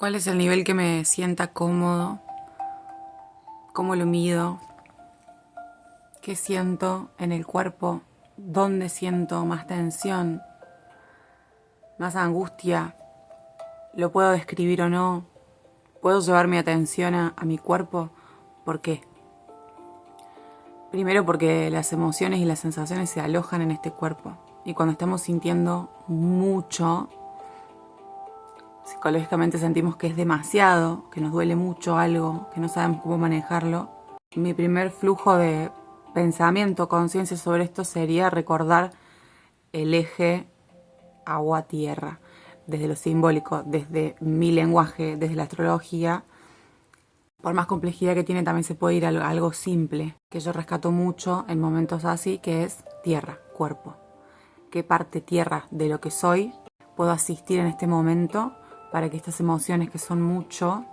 ¿Cuál es el nivel que me sienta cómodo? ¿Cómo lo mido? ¿Qué siento en el cuerpo? ¿Dónde siento más tensión? ¿Más angustia? ¿Lo puedo describir o no? ¿Puedo llevar mi atención a mi cuerpo? ¿Por qué? Primero porque las emociones y las sensaciones se alojan en este cuerpo. Y cuando estamos sintiendo mucho, psicológicamente sentimos que es demasiado, que nos duele mucho algo, que no sabemos cómo manejarlo. Mi primer flujo de pensamiento, conciencia sobre esto sería recordar el eje agua-tierra, desde lo simbólico, desde mi lenguaje, desde la astrología. Por más complejidad que tiene, también se puede ir a algo simple, que yo rescato mucho en momentos así, que es tierra, cuerpo. ¿Qué parte tierra de lo que soy puedo asistir en este momento para que estas emociones que son mucho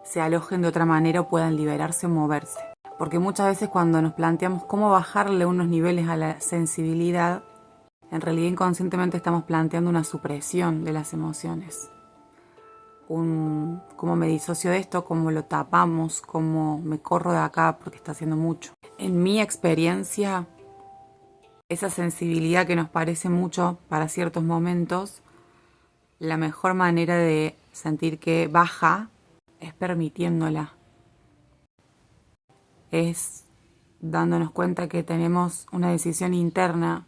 se alojen de otra manera o puedan liberarse o moverse? Porque muchas veces cuando nos planteamos cómo bajarle unos niveles a la sensibilidad, en realidad inconscientemente estamos planteando una supresión de las emociones. Cómo me disocio de esto, cómo lo tapamos, cómo me corro de acá porque está haciendo mucho. En mi experiencia, esa sensibilidad que nos parece mucho para ciertos momentos, la mejor manera de sentir que baja es permitiéndola. Es dándonos cuenta que tenemos una decisión interna,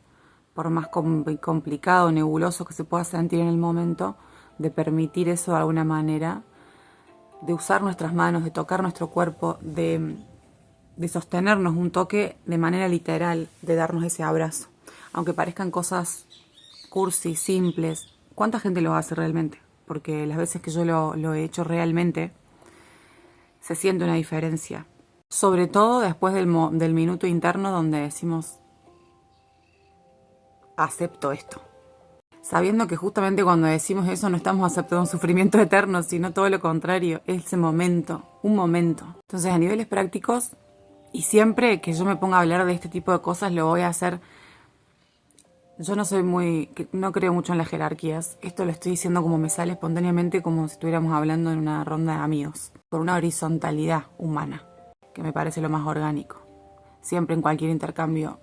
por más complicado o nebuloso que se pueda sentir en el momento, de permitir eso de alguna manera, de usar nuestras manos, de tocar nuestro cuerpo, de sostenernos un toque de manera literal, de darnos ese abrazo. Aunque parezcan cosas cursi, simples, ¿cuánta gente lo hace realmente? Porque las veces que yo lo he hecho realmente, se siente una diferencia. Sobre todo después del minuto interno donde decimos, acepto esto. Sabiendo que justamente cuando decimos eso no estamos aceptando un sufrimiento eterno, sino todo lo contrario, es ese momento, un momento. Entonces, a niveles prácticos, y siempre que yo me ponga a hablar de este tipo de cosas, lo voy a hacer. Yo no creo mucho en las jerarquías. Esto lo estoy diciendo como me sale espontáneamente, como si estuviéramos hablando en una ronda de amigos, por una horizontalidad humana, que me parece lo más orgánico. Siempre en cualquier intercambio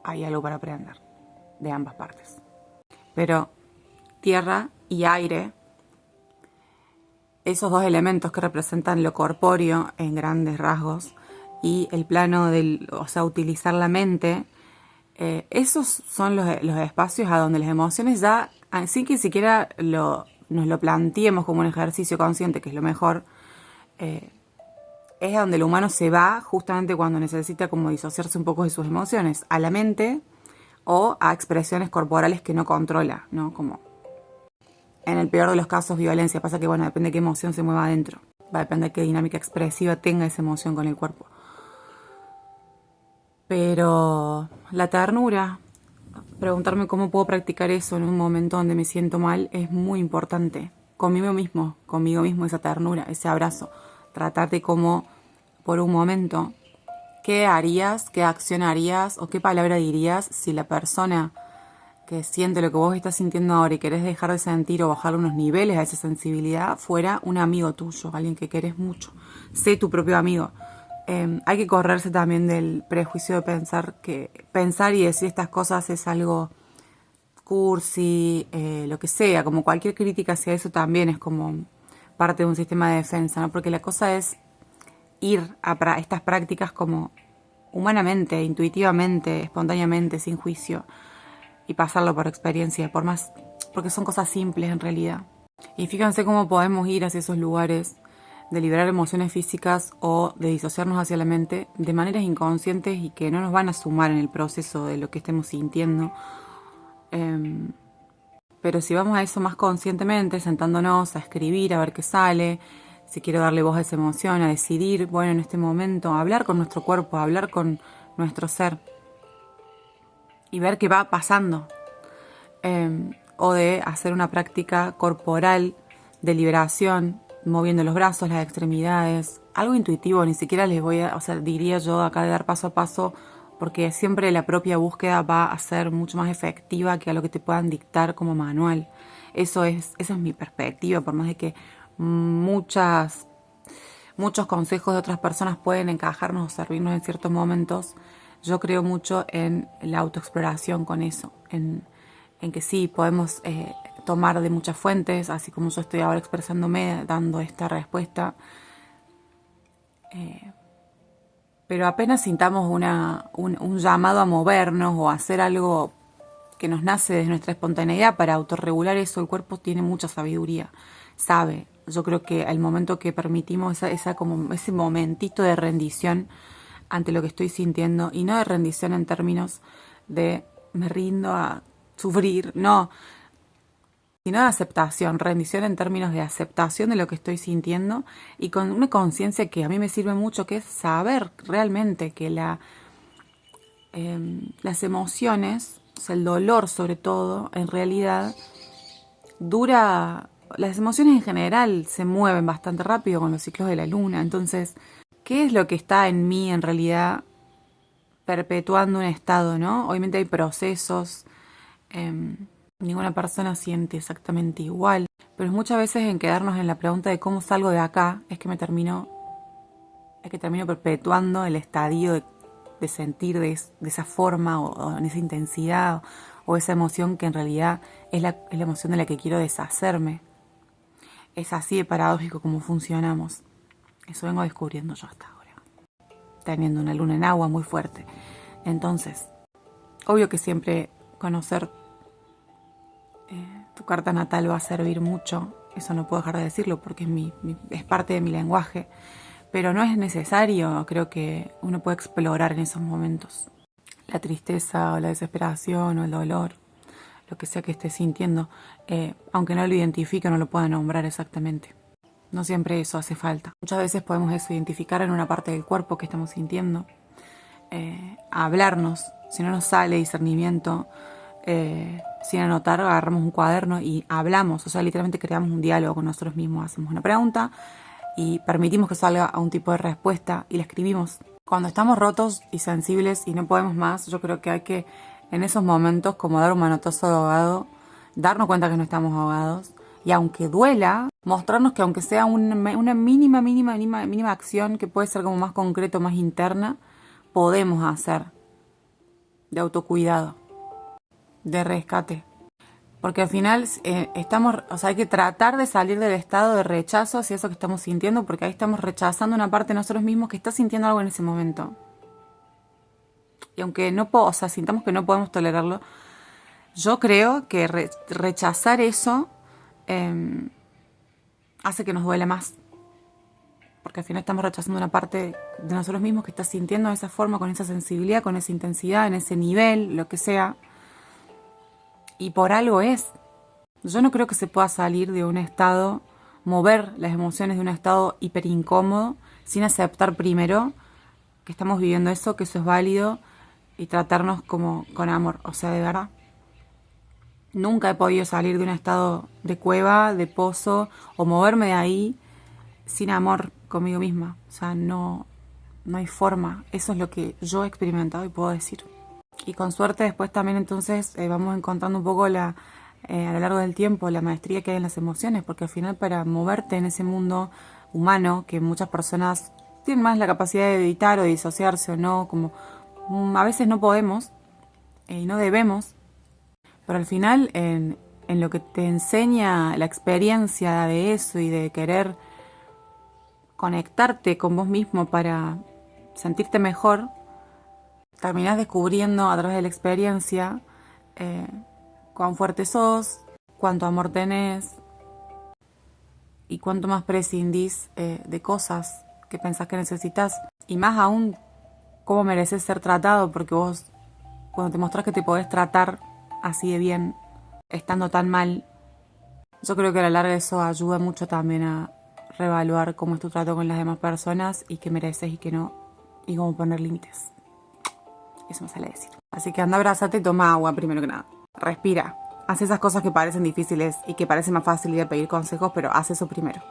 hay algo para aprender, de ambas partes. Pero tierra y aire, esos dos elementos que representan lo corpóreo en grandes rasgos y el plano utilizar la mente, esos son los espacios a donde las emociones ya, sin que siquiera nos lo planteemos como un ejercicio consciente, que es lo mejor, es a donde el humano se va justamente cuando necesita como disociarse un poco de sus emociones, a la mente o a expresiones corporales que no controla, ¿no? Como en el peor de los casos, violencia. Pasa que, bueno, depende de qué emoción se mueva adentro. Va a depender de qué dinámica expresiva tenga esa emoción con el cuerpo. Pero la ternura, preguntarme cómo puedo practicar eso en un momento donde me siento mal, es muy importante. Conmigo mismo esa ternura, ese abrazo. Tratar de cómo, por un momento, qué harías, qué acción harías o qué palabra dirías si la persona que siente lo que vos estás sintiendo ahora y querés dejar de sentir o bajar unos niveles a esa sensibilidad, fuera un amigo tuyo, alguien que querés mucho. Sé tu propio amigo. Hay que correrse también del prejuicio de pensar y decir estas cosas es algo cursi, lo que sea, como cualquier crítica hacia eso también es como parte de un sistema de defensa, ¿no? Porque la cosa es ir a estas prácticas como humanamente, intuitivamente, espontáneamente, sin juicio, y pasarlo por experiencia, porque son cosas simples en realidad. Y fíjense cómo podemos ir hacia esos lugares de liberar emociones físicas o de disociarnos hacia la mente de maneras inconscientes y que no nos van a sumar en el proceso de lo que estemos sintiendo. Pero si vamos a eso más conscientemente, sentándonos a escribir, a ver qué sale, si quiero darle voz a esa emoción, a decidir, bueno, en este momento, a hablar con nuestro cuerpo, a hablar con nuestro ser y ver qué va pasando. O de hacer una práctica corporal de liberación, moviendo los brazos, las extremidades, algo intuitivo, ni siquiera diría yo acá de dar paso a paso porque siempre la propia búsqueda va a ser mucho más efectiva que a lo que te puedan dictar como manual. Esa es mi perspectiva, por más de que muchos consejos de otras personas pueden encajarnos o servirnos en ciertos momentos. Yo creo mucho en la autoexploración con eso, en que sí, podemos tomar de muchas fuentes, así como yo estoy ahora expresándome, dando esta respuesta. Pero apenas sintamos un llamado a movernos o a hacer algo que nos nace de nuestra espontaneidad para autorregular eso, el cuerpo tiene mucha sabiduría, sabe. Yo creo que al momento que permitimos como ese momentito de rendición ante lo que estoy sintiendo, y no de rendición en términos de me rindo a sufrir, no, sino de aceptación, rendición en términos de aceptación de lo que estoy sintiendo y con una conciencia que a mí me sirve mucho, que es saber realmente que las emociones, o sea, el dolor sobre todo, en realidad dura. Las emociones en general se mueven bastante rápido con los ciclos de la luna. Entonces, ¿qué es lo que está en mí en realidad perpetuando un estado, ¿no? Obviamente hay procesos, ninguna persona siente exactamente igual, pero muchas veces en quedarnos en la pregunta de cómo salgo de acá es que termino perpetuando el estadio de sentir de esa forma o en esa intensidad o esa emoción que en realidad es la emoción de la que quiero deshacerme. Es así de paradójico como funcionamos. Eso vengo descubriendo yo hasta ahora, teniendo una luna en agua muy fuerte. Entonces, obvio que siempre conocer tu carta natal va a servir mucho. Eso no puedo dejar de decirlo porque es parte de mi lenguaje. Pero no es necesario, creo que uno puede explorar en esos momentos la tristeza o la desesperación o el dolor, lo que sea que esté sintiendo, aunque no lo identifique o no lo pueda nombrar exactamente. No siempre eso hace falta. Muchas veces podemos eso identificar en una parte del cuerpo que estamos sintiendo, hablarnos, si no nos sale discernimiento, sin anotar, agarramos un cuaderno y hablamos, o sea, literalmente creamos un diálogo con nosotros mismos, hacemos una pregunta y permitimos que salga a un tipo de respuesta y la escribimos. Cuando estamos rotos y sensibles y no podemos más, yo creo que hay que, en esos momentos, como dar un manotazo de ahogado, darnos cuenta que no estamos ahogados y aunque duela, mostrarnos que aunque sea una mínima acción que puede ser como más concreto, más interna, podemos hacer de autocuidado, de rescate. Porque al final hay que tratar de salir del estado de rechazo hacia eso que estamos sintiendo, porque ahí estamos rechazando una parte de nosotros mismos que está sintiendo algo en ese momento. Y aunque sintamos que no podemos tolerarlo, yo creo que rechazar eso hace que nos duele más. Porque al final estamos rechazando una parte de nosotros mismos que está sintiendo de esa forma, con esa sensibilidad, con esa intensidad, en ese nivel, lo que sea. Y por algo es. Yo no creo que se pueda salir de un estado, mover las emociones de un estado hiper incómodo, sin aceptar primero que estamos viviendo eso, que eso es válido, y tratarnos como con amor. O sea, de verdad, nunca he podido salir de un estado de cueva, de pozo, o moverme de ahí sin amor conmigo misma. O sea, no hay forma. Eso es lo que yo he experimentado y puedo decir. Y con suerte después también entonces vamos encontrando un poco a lo largo del tiempo la maestría que hay en las emociones, porque al final para moverte en ese mundo humano que muchas personas tienen más la capacidad de evitar o de disociarse o no, como a veces no podemos y no debemos, pero al final en lo que te enseña la experiencia de eso y de querer conectarte con vos mismo para sentirte mejor, terminás descubriendo a través de la experiencia cuán fuerte sos, cuánto amor tenés y cuánto más prescindís de cosas que pensás que necesitas. Y más aún, cómo mereces ser tratado, porque vos, cuando te mostrás que te podés tratar así de bien, estando tan mal, yo creo que a la larga eso ayuda mucho también a reevaluar cómo es tu trato con las demás personas y qué mereces y qué no, y cómo poner límites. Eso me sale decir. Así que anda, abrázate y toma agua primero que nada. Respira. Haz esas cosas que parecen difíciles y que parecen más fáciles de pedir consejos, pero haz eso primero.